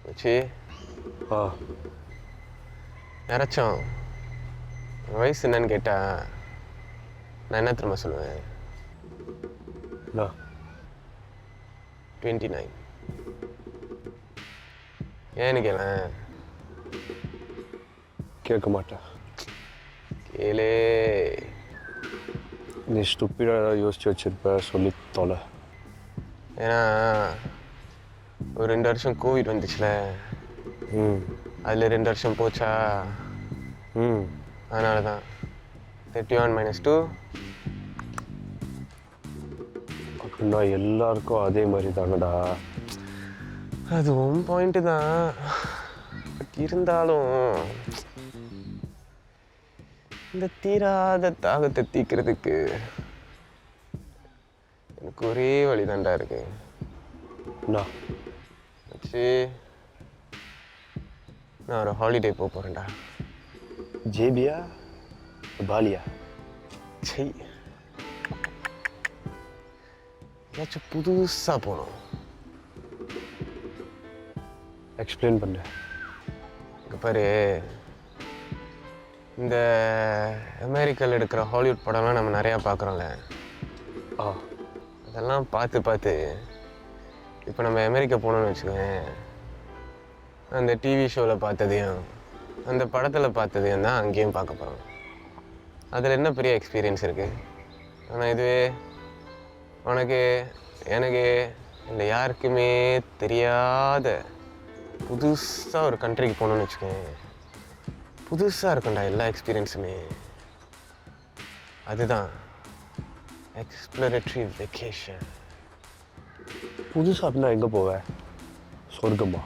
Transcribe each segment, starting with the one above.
மச்சி யாராச்சும் வயசு என்னன்னு கேட்டா நான் என்ன திரும்ப சொல்லுவேன்? 29. ஏன்னு கேள கேட்க மாட்டேன். கேளே. நீ ஸ்டூப்பிடாக ஏதாவது யோசிச்சு வச்சிருப்ப, சொல்லி தொலை. ஏன்னா ஒரு 2 வருஷம் கோவிட் வந்துச்சுல, அதில் 2 வருஷம் போச்சா, அதனால தான் 31 - 2. அப்படின்னா எல்லாருக்கும் அதே மாதிரி தானடா. அது உன் பாயிண்ட்டு தான். பட் இருந்தாலும் இந்த தீராத தாகத்தை தீக்கிறதுக்கு எனக்கு ஒரே வழிதான்டா இருக்கு. வச்சு நான் ஒரு ஹாலிடே போகிறேன்டா. ஜேபியா பாலியா? செய் ஏதாச்சும் புதுசாக போகணும். எக்ஸ்பிளைன் பண்ண. இங்கே பாரு, இந்த அமெரிக்காவில் எடுக்கிற ஹாலிவுட் படம்லாம் நம்ம நிறையா பார்க்குறோம்ல. அதெல்லாம் பார்த்து இப்போ நம்ம அமெரிக்கா போனோம்னு வச்சுக்கோங்க, அந்த டிவி ஷோவில் பார்த்ததையும் அந்த படத்தில் பார்த்ததையும் தான் அங்கேயும் பார்க்க போகிறோம். அதில் என்ன பெரிய எக்ஸ்பீரியன்ஸ் இருக்குது? ஆனால் இதுவே உனக்கு எனக்கு இல்லை யாருக்குமே தெரியாத புதுசாக ஒரு கண்ட்ரிக்கு போகணுன்னு வச்சுக்கோங்க, புதுசாக இருக்கும்டா எல்லா எக்ஸ்பீரியன்ஸுமே. அதுதான் எக்ஸ்ப்ளோரேட்டரி வெக்கேஷன். புதுசாக அப்படின்னா எங்கே போவேன்? சொர்க்கமா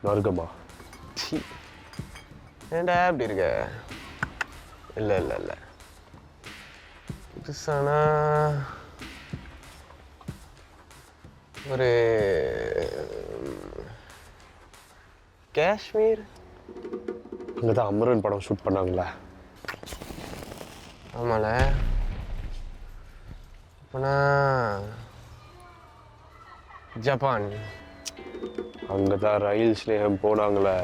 நர்க்கமா? சி, ஏன்டா அப்படி இருக்க? இல்லை புதுசானா ஒரு காஷ்மீர். அங்கே தான் அமரன் படம் ஷூட் பண்ணாங்களே. ஆமால. அப்போனா ஜப்பான். அங்கே தான் ரயில் ஸ்நேகம் போனாங்களே.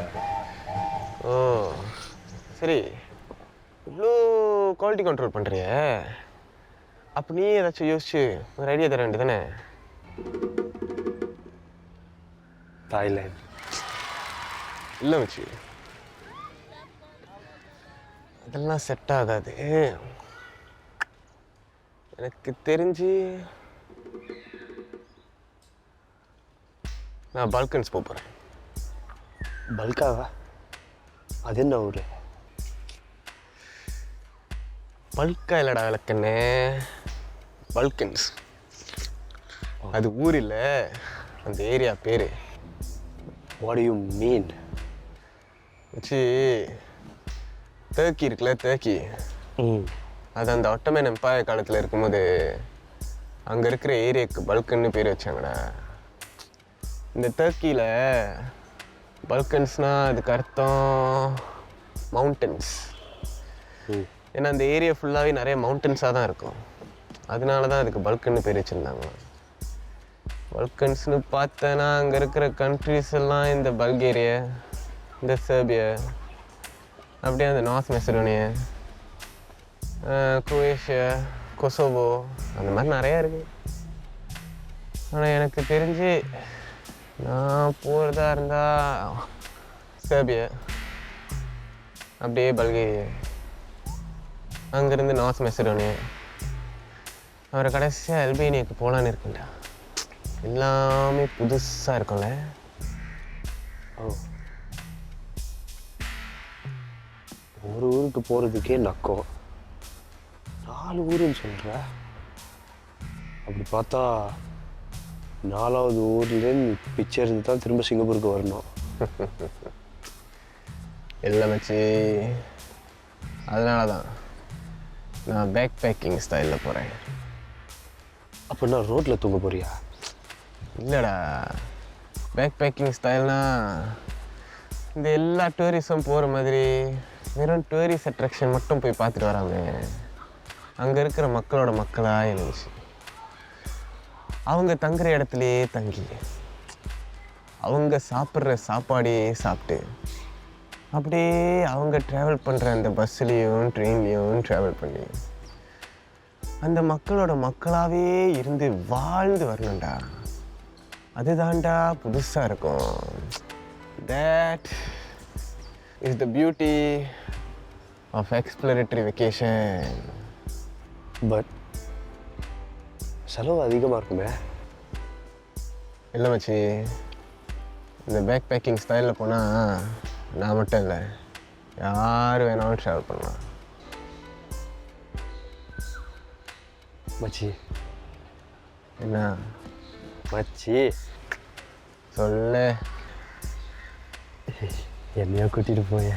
ஓ சரி, இவ்வளோ குவாலிட்டி கண்ட்ரோல் பண்ணுறிய, அப்போ நீ ஏதாச்சும் யோசிச்சு ஒரு ஐடியா தர வேண்டியது தானே? தாய்லாந்து. இல்லை வச்சு, அதெல்லாம் செட் ஆகாது. எனக்கு தெரிஞ்சு நான் பால்கன்ஸ் போகிறேன். பல்காவா? அது என்ன ஊர்? பல்கா இல்லடா விளக்கண்ணே, பல்கன்ஸ். அது ஊர் இல்லை, அந்த ஏரியா பேர். What do you mean? வச்சு டர்க்கி இருக்குல்ல, டர்க்கி. அது அந்த ஒட்டமேன் எம்பையர் காலத்தில் இருக்கும்போது அங்கே இருக்கிற ஏரியாவுக்கு பல்கன்னு பேர் வச்சாங்கடா. இந்த டர்க்கியில் பல்கன்ஸ்னால் அதுக்கு அர்த்தம் மவுண்டன்ஸ். ஏன்னா அந்த ஏரியா ஃபுல்லாகவே நிறைய மவுண்டன்ஸாக தான் இருக்கும், அதனால தான் அதுக்கு பல்கன்னு பேர் வச்சுருந்தாங்க. பல்கன்ஸ்னு பார்த்தேன்னா அங்கே இருக்கிற கண்ட்ரிஸ் எல்லாம் இந்த பல்கேரியா, இந்த செர்பியா, அப்படியே அந்த நார்த் மெசடோனியா, குரோவேஷியா, கொசோவோ, அந்த மாதிரி நிறையா இருக்குது. ஆனால் எனக்கு தெரிஞ்சு நான் போகிறதா இருந்தால் செர்பியா, அப்படியே பல்கேரியா, அங்கேருந்து நார்த் மெசடோனியா, அவரை கடைசியாக அல்பேனியாவுக்கு போகலான்னு இருக்குண்டா. எல்லாமே புதுசாக இருக்கும்ல. ஒரு ஊருக்கு போகிறதுக்கே நக்கம், 4 ஊருன்னு சொல்கிற. அப்படி பார்த்தா 4வது ஊர்லேருந்து பிச்சை இருந்து தான் திரும்ப சிங்கப்பூருக்கு வரணும். எல்லாம் வச்சு அதனால தான் நான் பேக் பேக்கிங் ஸ்டைலில் போகிறேன். அப்படின்னா ரோட்டில் தூங்க போறியா? இல்லைடா, பேக் பேக்கிங் ஸ்டைல்னா இந்த எல்லா டூரிஸும் போகிற மாதிரி வெறும் டூரிஸ்ட் அட்ராக்ஷன் மட்டும் போய் பார்த்துட்டு வராமே. அங்கே இருக்கிற மக்களோட மக்களாக இருந்துச்சு. அவங்க தங்குற இடத்துலையே தங்கி அவங்க சாப்பிட்ற சாப்பாடே சாப்பிட்டு அப்படியே அவங்க ட்ராவல் பண்ணுற அந்த பஸ்ஸுலேயும் ட்ரெயின்லேயும் ட்ராவல் பண்ணி அந்த மக்களோட மக்களாகவே இருந்து வாழ்ந்து வரணும்டா. அதுதான்டா புதுசாக இருக்கும். That is the beauty of exploratory vacation. But செலவு அதிகமாக இருக்குமே. இல்லை மச்சி, இந்த பேக் பேக்கிங் ஸ்டைலில் போனால் நான் மட்டும் இல்லை, யார் வேணாலும் ட்ராவல் பண்ணலாம். மச்சி என்ன மச்சி சொல்லு. என்னையா கூட்டிகிட்டு போய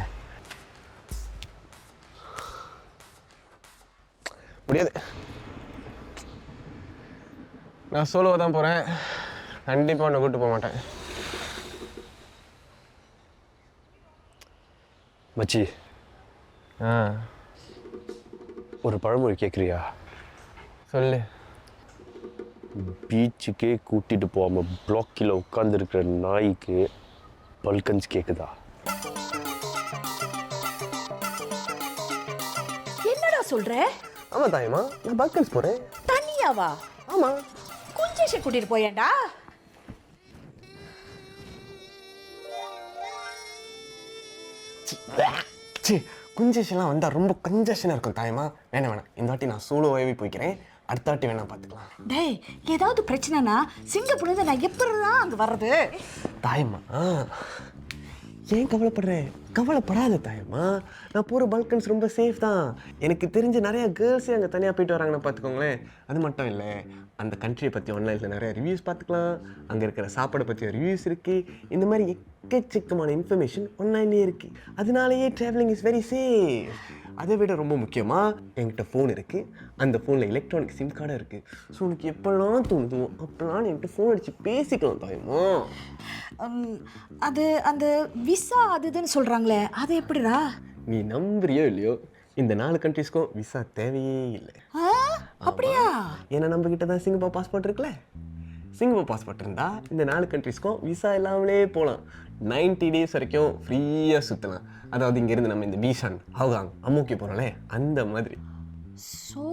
முடியாது. நான் சோலோவை தான் போகிறேன். கண்டிப்பாக உன்னை கூப்பிட்டு போக மாட்டேன். மச்சி ஒரு பழமொழி கேட்குறியா? சொல்லு. பீச்சுக்கே கூட்டிகிட்டு போகாமல் பிளாக்கில் உட்காந்துருக்கிற நாய்க்கு பல்கன்ஸ் கேட்குதா? என்னடா சொல்ற? ஆமாம் தாயம்மா, நான் பல்கன்ஸ் போகிறேன். தனியாவா? ஆமாம். குஞ்சேஷை கூட்டிட்டு போயேன்டா. குஞ்சேஷெல்லாம் வந்தால் ரொம்ப கன்ஜஷனாக இருக்கும் தாயம்மா. வேணாம், இந்த வாட்டி நான் சோலோவாகவே போய்க்கிறேன். அடுத்த வாட்டி வேணா பார்த்துக்கலாம். டேய், ஏதாவது பிரச்சனைனா சிங்கப்பூர்லேருந்து நான் எப்படிதான் அங்கே வர்றது? தாயம்மா ஏன் கவலைப்படுறேன்? கவலைப்படாத தாயம்மா. நான் போகிற பல்கன்ஸ் ரொம்ப சேஃப் தான். எனக்கு தெரிஞ்ச நிறையா கேர்ள்ஸே அங்கே தனியாக போயிட்டு வராங்கன்னு பார்த்துக்கோங்களேன். அது மட்டும் இல்லை, அந்த கண்ட்ரியை பற்றி ஆன்லைனில் நிறையா ரிவ்யூஸ் பார்த்துக்கலாம். அங்கே இருக்கிற சாப்பாடை பற்றி ரிவ்யூஸ் இருக்குது. இந்த மாதிரி எக்கச்சக்கமான இன்ஃபர்மேஷன் ஆன்லைன்லேயே இருக்குது. அதனாலேயே ட்ராவலிங் இஸ் வெரி சேஃப். அதை விட ரொம்ப முக்கியமாக என்கிட்ட ஃபோன் இருக்குது. அந்த ஃபோனில் எலக்ட்ரானிக் சிம் கார்டாக இருக்குது. ஸோ உனக்கு எப்போல்லாம் தோணுதோ அப்போல்லாம் என்கிட்ட ஃபோன் அடித்து பேசிக்கலாம் தாயம்மா. அது அந்த விசா அதுன்னு சொல்கிறாங்களே, அது எப்படிடா? நீ நம்புறியோ இல்லையோ, இந்த 4 கண்ட்ரீஸ்க்கும் விசா தேவையே இல்லை. அப்படியா? ஏன்னா நம்ம கிட்ட தான் சிங்கப்பூர் பாஸ்போர்ட் இருக்குல்ல. சிங்கப்பூர் பாஸ்போர்ட் இருந்தால் இந்த 4 கண்ட்ரீஸ்க்கும் விசா இல்லாமலே போகலாம். 90 டேஸ் வரைக்கும் ஃப்ரீயாக சுற்றலாம். அதாவது இங்கேருந்து நம்ம இந்த பீசான் ஹவுகாங் அம்மூக்கி போகிறோம்லே, அந்த மாதிரி. ஸோ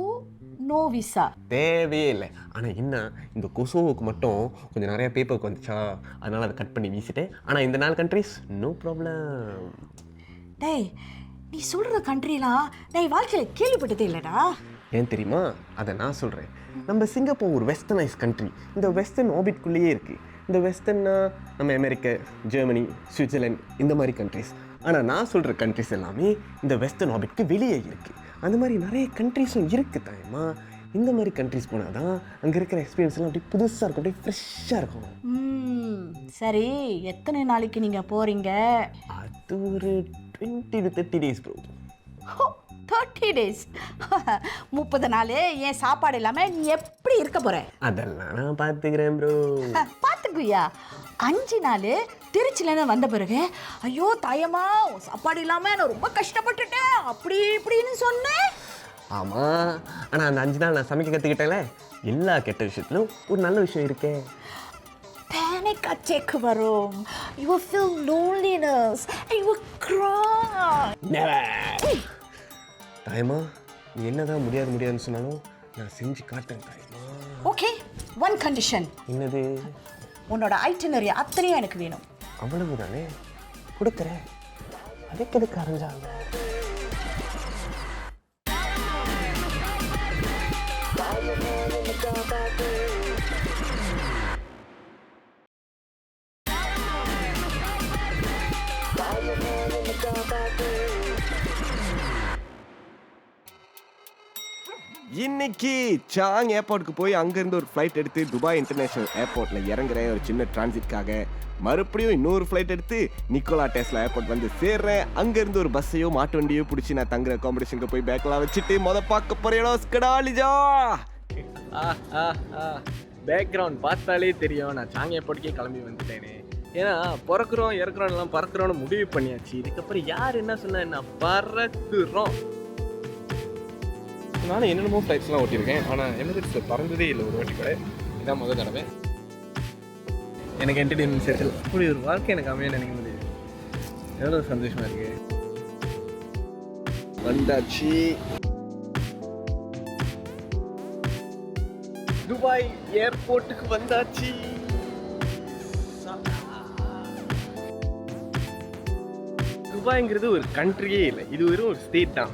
நோ விசா தேவையே இல்லை. ஆனால் என்ன, இந்த கொசோவுக்கு மட்டும் கொஞ்சம் நிறையா பேப்பருக்கு வந்துச்சா, அதனால் அதை கட் பண்ணி வீசிட்டேன். ஆனால் இந்த 4 கண்ட்ரீஸ் நோ ப்ராப்ளம். டேய், நீ சொல்கிற கண்ட்ரிலாம் நான் வாழ்க்கையில் கேள்விப்பட்டதே இல்லைடா. ஏன் தெரியுமா? அதை நான் சொல்கிறேன். நம்ம சிங்கப்பூர் ஒரு வெஸ்டர்னைஸ் கண்ட்ரி. இந்த வெஸ்டர்ன் ஆர்பிட்குள்ளேயே இருக்குது. இந்த வெஸ்டர்னா நம்ம அமெரிக்கா, ஜெர்மனி, சுவிட்சர்லாந்து, இந்த மாதிரி கண்ட்ரிஸ். ஆனால் நான் சொல்கிற கண்ட்ரிஸ் எல்லாமே இந்த வெஸ்டர்ன் ஆர்பிட்க்கு வெளியே இருக்குது. அந்த மாதிரி நிறைய கண்ட்ரிஸும் இருக்குது தாயம்மா. இந்த மாதிரி கண்ட்ரிஸ் போனால் தான் அங்கே இருக்கிற எக்ஸ்பீரியன்ஸ்லாம் அப்படியே புதுசாக இருக்கும், அப்படியே ஃப்ரெஷ்ஷாக இருக்கும். சரி, எத்தனை நாளைக்கு நீங்கள் போகிறீங்க? அது ஒரு 20 to 30 days ப்ரோ. 30 days? 30 நாள் ஏன் சாப்பாடு இல்லாமல் நீ எப்படி இருக்க போகிற? அதெல்லாம் நான் பார்த்துக்கிறேன் ப்ரோ. பார்த்துக்குயா? 5 நாள் திருச்சியிலேருந்து வந்த பிறகு ஐயோ தாயம்மா சாப்பாடு இல்லாமல் நான் ரொம்ப கஷ்டப்பட்டுட்டேன் அப்படி இப்படின்னு சொன்னேன். ஆமாம், ஆனால் அந்த 5 நாள் நான் சமைக்க கற்றுக்கிட்டேன்ல, எல்லா கெட்ட விஷயத்துலும் ஒரு நல்ல விஷயம் இருக்கே. Panic attack வரும். You will feel loneliness and you will cry. Never. தாயம்மா, நீ என்னதான் முடியாதுன்னு சொன்னாலும் நான் செஞ்சு காட்டுறேன் தாயம்மா. Okay, one condition. என்னது? உன்னோட ஐட்டினரி அத்தனையும் எனக்கு வேணும். அவ்வளவு தானே, கொடுக்குறேன். அதுக்கு எதுக்கு அரைஞ்சாங்க? இன்னைக்கு சாங் ஏர்போர்ட்டுக்கு போய் அங்கேருந்து ஒரு ஃப்ளைட் எடுத்து துபாய் இன்டர்நேஷ்னல் ஏர்போர்ட்டில் இறங்குறேன் ஒரு சின்ன டிரான்சிட்காக. மறுபடியும் இன்னொரு ஃப்ளைட் எடுத்து நிக்கோலா டெஸ்லா ஏர்போர்ட் வந்து சேர்றேன். அங்கேருந்து ஒரு பஸ்ஸையோ மாட்டு வண்டியோ பிடிச்சி நான் தங்குற அக்காமடேஷனுக்கு போய் பேக்கெலாம் வச்சுட்டு பார்க்க போகிறேன் ஸ்கடாலிஜா. பேக்ரவுண்ட் பார்த்தாலே தெரியும் நான் சாங் ஏர்போர்ட்டுக்கே கிளம்பி வந்துட்டேனே. ஏன்னா பிறக்கிறோம் இறக்குறோம் எல்லாம் பறக்கிறோன்னு முடிவு பண்ணியாச்சு. இதுக்கப்புறம் யார் என்ன சொன்னா என்ன, பறக்குறோம். நானும் என்னென்னமோ ஃப்ளைட்ஸ்லாம் ஓட்டியிருக்கேன், ஆனால் எமிரேட்ஸில் பறந்ததே இல்லை ஒரு வாட்டி கூட. இதான் முதல் தடவை. எனக்கு என்டர்டெயின்மெண்ட் செட்டில் இப்படி ஒரு வாழ்க்கை எனக்கு அமைய நினைக்க முடியாது. எவ்வளோ சந்தோஷமாக இருக்கு. வந்தாச்சு துபாய் ஏர்போர்ட்டுக்கு வந்தாச்சு. துபாய்ங்கிறது ஒரு கண்ட்ரியே இல்லை, இது ஒரு ஸ்டேட் தான்.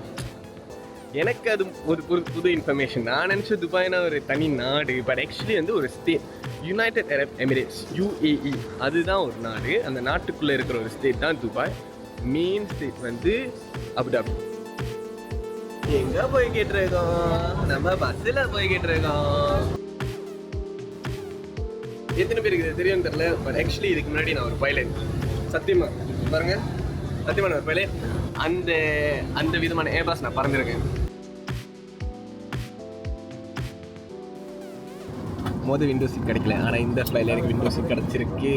எனக்கு அது ஒரு புது இன்ஃபர்மேஷன். நான் நினச்ச துபாய்னா ஒரு தனி நாடு, பட் ஆக்சுவலி வந்து ஒரு state. United Arab Emirates, UAE, அதுதான் ஒரு நாடு. அந்த நாட்டுக்குள்ளே இருக்கிற ஒரு ஸ்டேட் தான் துபாய். மெயின் ஸ்டேட் வந்து அபுதாபி. எங்கே போய் கேட்டிருக்கோம்? நம்ம பஸ்ஸில் போய் கேட்டிருக்கோம். எத்தனை பேருக்கு இது தெரியும் தெரியல, பட் ஆக்சுவலி இதுக்கு முன்னாடி நான் ஒரு பைலட். சத்தியமா பாருங்க, சத்தியமா நான் ஒரு பைலட். அந்த விதமான ஏர்பாஸ் நான் பறந்துருக்கேன். மொதல் விண்டோ சீட் கிடைக்கல, ஆனால் இந்த ஃப்ளைட்ல எனக்கு விண்டோ சீட் கிடைச்சிருக்கு.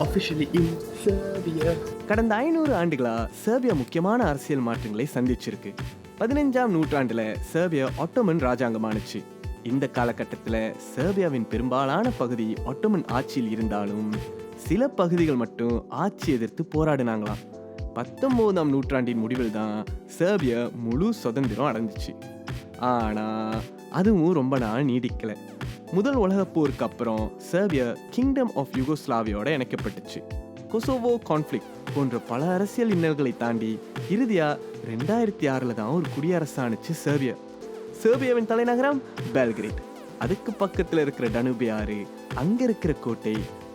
Officially in Serbia. கடந்த 500 ஆண்டுகளா செர்பியா முக்கியமான அரசியல் மாற்றங்களை சந்திச்சிருக்கு. 15ஆம் நூற்றாண்டுல செர்பியா ஒட்டோமன் ராஜாங்கமானுச்சு. இந்த காலகட்டத்தில் செர்பியாவின் பெரும்பாலான பகுதி ஒட்டோமன் ஆட்சியில் இருந்தாலும் சில பகுதிகள் மட்டும் ஆட்சி எதிர்த்து போராடினாங்களாம். 19ஆம் நூற்றாண்டின் முடிவில் தான் செர்பியா முழு சுதந்திரம் அடைஞ்சிச்சு. ஆனால் அதுவும் ரொம்ப நாள் நீடிக்கலை. முதல் உலகப் போருக்கு அப்புறம் செர்பியா கிங்டம் ஆஃப் யூகோஸ்லாவியோட இணைக்கப்பட்டுச்சு. கொசோவோ கான்ஃப்ளிக்ட் போன்ற பல அரசியல் இன்னல்களை தாண்டி இறுதியாக 2006 தான் ஒரு குடியரசானுச்சு செர்பியா. செர்பியாவின் தலைநகரம் பெல்கிரேட். அதுக்கு பக்கத்தில் இருக்கிற டனுபே ஆறு, அங்கே இருக்கிற கோட்டை,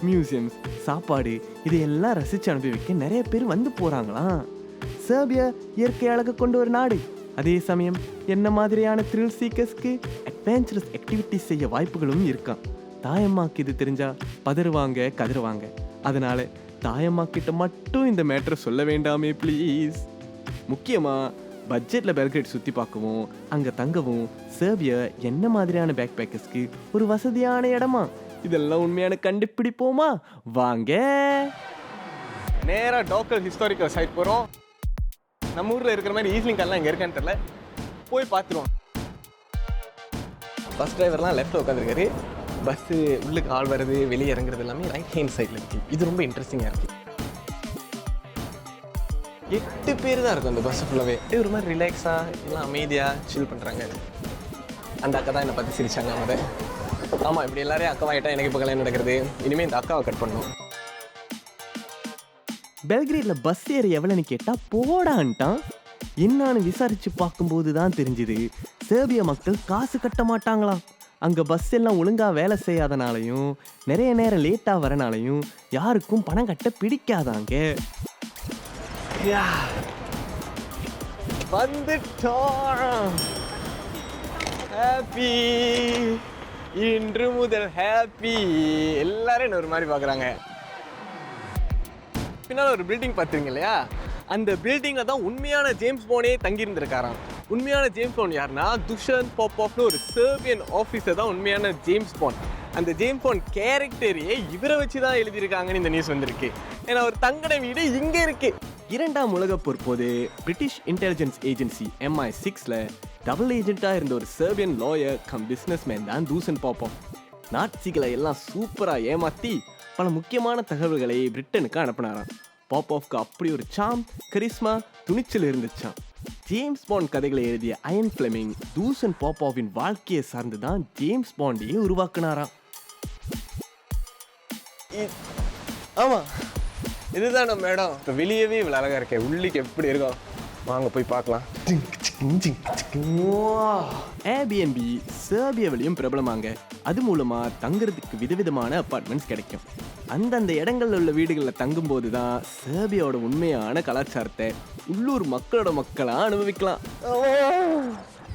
மியூசியம்ஸ், சாப்பாடு, இதையெல்லாம் ரசித்து அனுபவிக்க நிறைய பேர் வந்து போகிறாங்களாம். செர்பியா இயற்கை அழகு கொண்ட ஒரு நாடு. அதே சமயம் என்ன மாதிரியான த்ரில் சீக்கர்ஸ்க்கு அட்வென்ச்சரஸ் ஆக்டிவிட்டிஸ் செய்ய வாய்ப்புகளும் இருக்கான். தாயம்மாக்கு இது தெரிஞ்சா பதறுவாங்க, கதறுவாங்க. அதனால தாயம்மா கிட்ட மட்டும் இந்த மேட்டரை சொல்ல வேண்டாமே ப்ளீஸ். முக்கியமாக பட்ஜெட்டில் பெல்கிரேட் சுற்றி பார்க்கவும் அங்கே தங்கவும் செர்பியா என்ன மாதிரியான பேக் பேக்கர்ஸ்க்கு ஒரு வசதியான இடமா, இதெல்லாம் உண்மையான கண்டுபிடிப்போமா? வாங்க நேராக லோக்கல் ஹிஸ்டாரிக்கல் சைட் போகிறோம். நம்ம ஊரில் இருக்கிற மாதிரி ஈஸ்லிங்கெல்லாம் இங்கே இருக்கான்னு தெரியல, போய் பார்த்துருவோம். பஸ் டிரைவர்லாம் லெஃப்ட்டில் உட்காந்துருக்காரு. பஸ்ஸு உள்ளுக்கு ஆள் வருது, வெளியே இறங்குறது எல்லாமே ரைட் ஹேண்ட் சைடில் இருக்குது. இது ரொம்ப இன்ட்ரெஸ்டிங்காக இருக்குது. 8 பேர் தான் இருக்கும் அந்த பஸ்ஸு ஃபுல்லாகவே. ஒரு மாதிரி ரிலாக்ஸாக எல்லாம் அமைதியாக சில் பண்ணுறாங்க. அந்த அக்கா தான் என்னை பார்த்து சிரிச்சாங்க. அதை ஆமாம், இப்படி எல்லாரையும் அக்காவாயிட்டா எனக்கு இப்போ கல்யாணம் நடக்கிறது. இனிமேல் இந்த அக்காவை கட் பண்ணணும். பெல்கிரேட்ல பஸ் ஏற எவ்வளோன்னு கேட்டால் போடான்ட்டான். என்னான்னு விசாரித்து பார்க்கும்போது தான் தெரிஞ்சுது செர்பிய மக்கள் காசு கட்ட மாட்டாங்களாம். அங்கே பஸ் எல்லாம் ஒழுங்காக வேலை செய்யாதனாலையும் நிறைய நேரம் லேட்டாக வரனாலையும் யாருக்கும் பணம் கட்ட பிடிக்காதாங்க. வந்துட்டோம். ஹாப்பி, இன்று முதல் ஹாப்பி. எல்லாரும் என்ன ஒரு மாதிரி பார்க்குறாங்க. பின்னால் ஒரு பில்டிங் பார்த்துருங்க இல்லையா, அந்த பில்டிங்கில் தான் உண்மையான ஜேம்ஸ் பாண்டே தங்கியிருந்திருக்காராம். உண்மையான ஜேம்ஸ் பாண்ட் யாருன்னா துஷன் பாப்பாஃப்னு ஒரு செர்பியன் ஆஃபீஸர் தான் உண்மையான ஜேம்ஸ் பாண்ட். அந்த ஜேம்ஸ் பாண்ட் கேரக்டரையே இவரை வச்சு தான் எழுதியிருக்காங்கன்னு இந்த நியூஸ் வந்திருக்கு. ஏன்னா ஒரு தங்கட வீடு இங்கே இருக்கு. 2ஆம் உலகப் போர் போது பிரிட்டிஷ் இன்டெலிஜென்ஸ் ஏஜென்சி MI6ல டபுள் ஏஜென்ட்டாக இருந்த ஒரு Serbian lawyer come business man தான் துஷன் பாப்பாஃப். நாட்சிகளை எல்லாம் சூப்பராக ஏமாற்றி பல முக்கியமான தகவல்களை பிரிட்டனுக்கு அனுப்பினாராம். பாப்பாஃப்க்கு அப்படி ஒரு சாம், கரிஸ்மா, துணிச்சல் இருந்துச்சான். ஜேம்ஸ் பாண்ட் கதைகளை எழுதிய அயன் ஃப்ளெமிங் துஷன் பாப்பாவின் வாழ்க்கையை சார்ந்து தான் ஜேம்ஸ் பாண்டையே உருவாக்குனாராம். ஆமாம், இதுதான் நம்ம இடம். இப்போ வெளியவே இவ்வளோ அழகாக இருக்கேன், உள்ளுக்கு எப்படி இருக்கும் வாங்க போய் பார்க்கலாம். Airbnb செர்பியாவிலையும் பிரபலமாங்க. அது மூலமாக தங்குறதுக்கு விதவிதமான அப்பார்ட்மெண்ட்ஸ் கிடைக்கும். அந்தந்த இடங்களில் உள்ள வீடுகளில் தங்கும்போது தான் செர்பியாவோட உண்மையான கலாச்சாரத்தை உள்ளூர் மக்களாக அனுபவிக்கலாம்.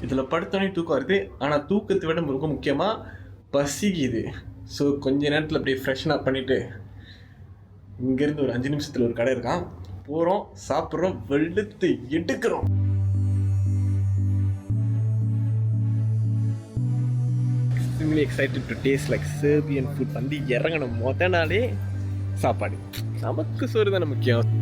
இதில் படுத்தோடனே தூக்கம் வருது, ஆனால் தூக்கத்தை விட ரொம்ப முக்கியமாக பசிக்குது. ஸோ கொஞ்ச நேரத்தில் அப்படியே ஃப்ரெஷ்ஷனாக பண்ணிவிட்டு இங்கேருந்து ஒரு 5 நிமிஷத்தில் ஒரு கடை இருக்கான், போகிறோம், சாப்பிட்றோம், வெளுத்து எடுக்கிறோம். extremely excited to taste like Serbian food. வந்து இறங்கணும் மொத நாளே சாப்பாடு. நமக்கு சோறு தானே முக்கியம்.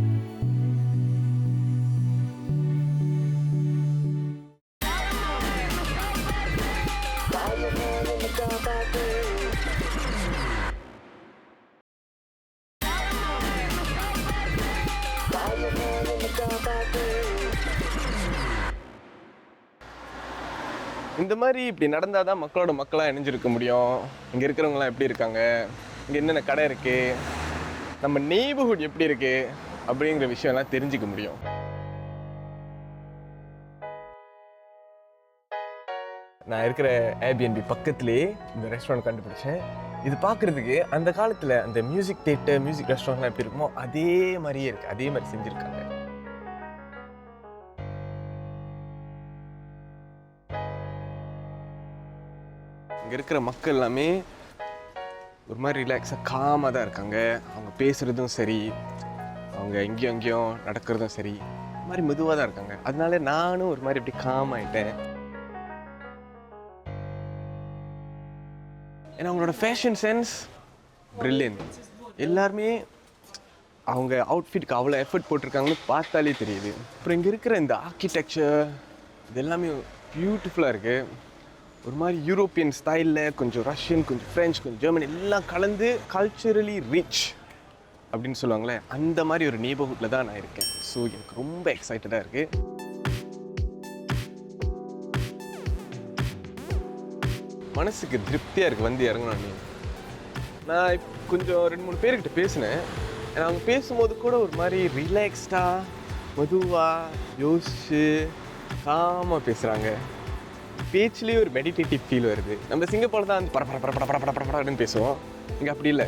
இந்த மாதிரி இப்படி நடந்தால் தான் மக்களோட மக்களாக இணைஞ்சிருக்க முடியும். இங்கே இருக்கிறவங்களாம் எப்படி இருக்காங்க, இங்கே என்னென்ன கடை இருக்குது, நம்ம நெய்பர்ஹுட் எப்படி இருக்குது அப்படிங்கிற விஷயம்லாம் தெரிஞ்சுக்க முடியும். நான் இருக்கிற ஏபிஎன்பி பக்கத்துலேயே இந்த ரெஸ்டாரண்ட் கண்டுபிடிச்சேன். இது பார்க்குறதுக்கு அந்த காலத்தில் அந்த மியூசிக் தியேட்டர், மியூசிக் ரெஸ்டாரண்ட்லாம் எப்படி இருக்குமோ அதே மாதிரியே இருக்குது. அதே மாதிரி செஞ்சுருக்காங்க. இங்கே இருக்கிற மக்கள் எல்லாமே ஒரு மாதிரி ரிலாக்ஸாக காமாக தான் இருக்காங்க. அவங்க பேசுகிறதும் சரி, அவங்க எங்கேயும் அங்கேயும் நடக்கிறதும் சரி, ஒரு மாதிரி மெதுவாக தான் இருக்காங்க. அதனால நானும் ஒரு மாதிரி இப்படி காம் ஆகிட்டேன். ஏன்னா அவங்களோட ஃபேஷன் சென்ஸ் பிரில்லியன்ட். எல்லாருமே அவங்க அவுட்ஃபிட்டுக்கு அவ்வளோ எஃபர்ட் போட்டிருக்காங்கன்னு பார்த்தாலே தெரியுது. அப்புறம் இங்கே இருக்கிற இந்த ஆர்கிடெக்சர் இது எல்லாமே பியூட்டிஃபுல்லாக இருக்குது. ஒரு மாதிரி யூரோப்பியன் ஸ்டைலில், கொஞ்சம் ரஷ்யன், கொஞ்சம் ஃப்ரெஞ்ச், கொஞ்சம் ஜெர்மன் எல்லாம் கலந்து கல்ச்சரலி ரிச் அப்படின்னு சொல்லுவாங்களே, அந்த மாதிரி ஒரு நெய்பர்ஹுட்டில் தான் நான் இருக்கேன். ஸோ எனக்கு ரொம்ப எக்ஸைட்டடாக இருக்குது. மனசுக்கு திருப்தியாக இருக்குது வந்து இறங்கணும். நான் கொஞ்சம் 2-3 பேர்கிட்ட பேசினேன். அவங்க பேசும்போது கூட ஒரு மாதிரி ரிலாக்ஸ்டாக, மெதுவாக யோசிச்சு காமாக பேசுகிறாங்க. பேச்சுலேயே ஒரு மெடிடேட்டிவ் ஃபீல் வருது. நம்ம சிங்கப்பூரில் தான் வந்து படப்படன்னு பேசுவோம். இங்கே அப்படி இல்லை.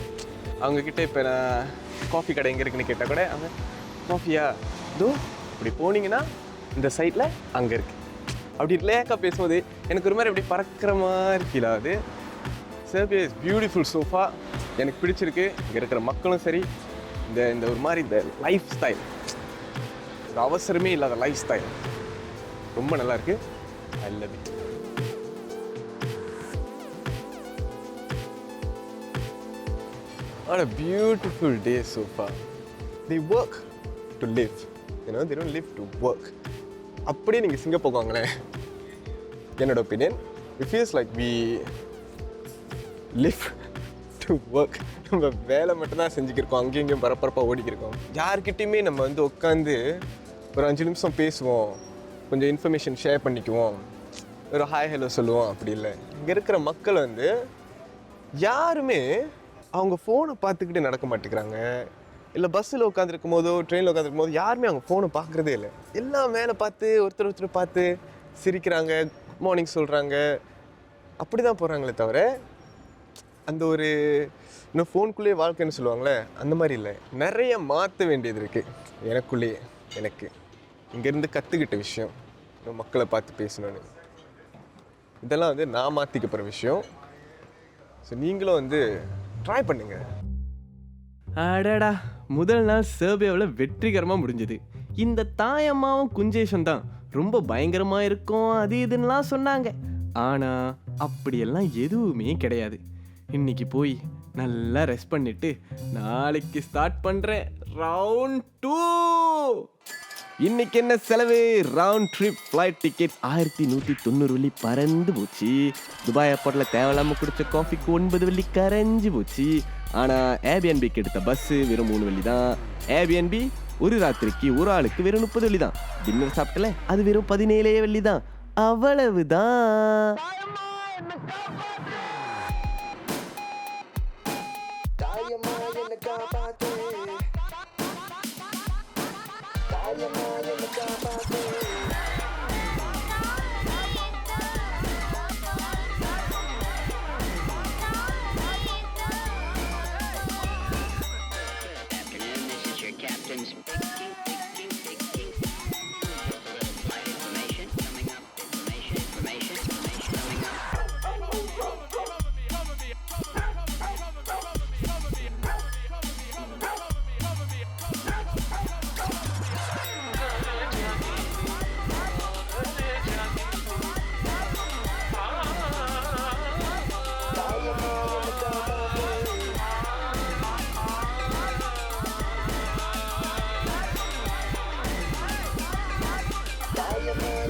அவங்கக்கிட்ட இப்போ நான் காஃபி கடை எங்கே இருக்குன்னு கேட்டால் கூட அவங்க காஃபியா இதோ இப்படி போனீங்கன்னா இந்த சைடில் அங்கே இருக்குது அப்படி ரிலாக்ஸாக பேசும்போது எனக்கு ஒரு மாதிரி அப்படி பறக்கிற மாதிரி ஃபீல் ஆகுது. Serbia is beautiful sofa. எனக்கு பிடிச்சிருக்கு. இங்கே இருக்கிற மக்களும் சரி, இந்த ஒரு மாதிரி இந்த லைஃப் ஸ்டைல், ஒரு அவசரமே இல்லாத லைஃப் ஸ்டைல் ரொம்ப நல்லாயிருக்கு. I love it. What a beautiful day so far. They work to live. You know, they don't live to work. அப்படியே நீங்கள் சிங்கப்பூர் வாங்கினேன். என்னோட opinion, it feels like we live to work. நம்ம வேலை மட்டும்தான் செஞ்சுக்கிருக்கோம். அங்கேயும் இங்கேயும் பரபரப்பாக ஓடிக்கிருக்கோம். யார்கிட்டையுமே நம்ம வந்து உட்காந்து ஒரு 5 நிமிஷம் பேசுவோம், கொஞ்சம் இன்ஃபர்மேஷன் ஷேர் பண்ணிக்குவோம், ஒரு ஹாய் ஹலோ சொல்லுவோம். அப்படி இல்லை. இங்கே இருக்கிற மக்கள் வந்து யாருமே அவங்க ஃபோனை பார்த்துக்கிட்டு நடக்க மாட்டேங்கிறாங்க. இல்லை பஸ்ஸில் உட்காந்துருக்கும் போதோ ட்ரெயினில் உட்காந்துருக்கும் போது யாருமே அவங்க ஃபோனை பார்க்குறதே இல்லை. எல்லாம் மேலே பார்த்து ஒருத்தர் பார்த்து சிரிக்கிறாங்க, குட் மார்னிங் சொல்கிறாங்க, அப்படி தான் போகிறாங்களே தவிர அந்த ஒரு இன்னும் ஃபோனுக்குள்ளேயே வாழ்க்கைன்னு சொல்லுவாங்களே அந்த மாதிரி இல்லை. நிறைய மாற்ற வேண்டியது இருக்குது எனக்குள்ளேயே. எனக்கு இங்கேருந்து கற்றுக்கிட்ட விஷயம் மக்களை பார்த்து பேசணுன்னு, இதெல்லாம் வந்து நான் மாற்றிக்க போகிற விஷயம். ஸோ நீங்களும் வந்து ட்ரை பண்ணுங்க. அடடா, முதல் நாள் செர்பியாவில் வெற்றிகரமாக முடிஞ்சது. இந்த தாயம்மாவும் குஞ்சேஷும் தான் ரொம்ப பயங்கரமாக இருக்கும் அது இதுன்னெலாம் சொன்னாங்க. ஆனால் அப்படியெல்லாம் எதுவுமே கிடையாது. இன்னைக்கு போய் நல்லா ரெஸ்ட் பண்ணிட்டு நாளைக்கு ஸ்டார்ட் பண்ணுறேன் ரவுண்ட் 2. இன்னைக்கு என்ன செலவு? ரவுண்ட் ட்ரிப் ஃப்ளைட் டிக்கெட்ஸ் 1190 வெள்ளி பறந்து போச்சு. துபாய் ஏர்போர்ட்டில் தேவையில்லாமல் குடிச்ச காஃபிக்கு 9 வெள்ளி கரைஞ்சி போச்சு. ஆனால் ஏபிஎன்பிக்கு எடுத்த பஸ்ஸு வெறும் 3 வெள்ளி தான். ஏபிஎன்பி ஒரு ராத்திரிக்கு ஒரு ஆளுக்கு வெறும் 30 வெள்ளி தான். டின்னர் சாப்பிட்டல அது வெறும் 17 வெள்ளி தான். அவ்வளவுதான்.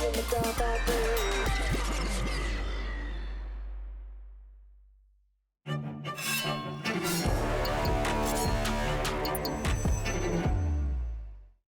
in the Kaapaathuu.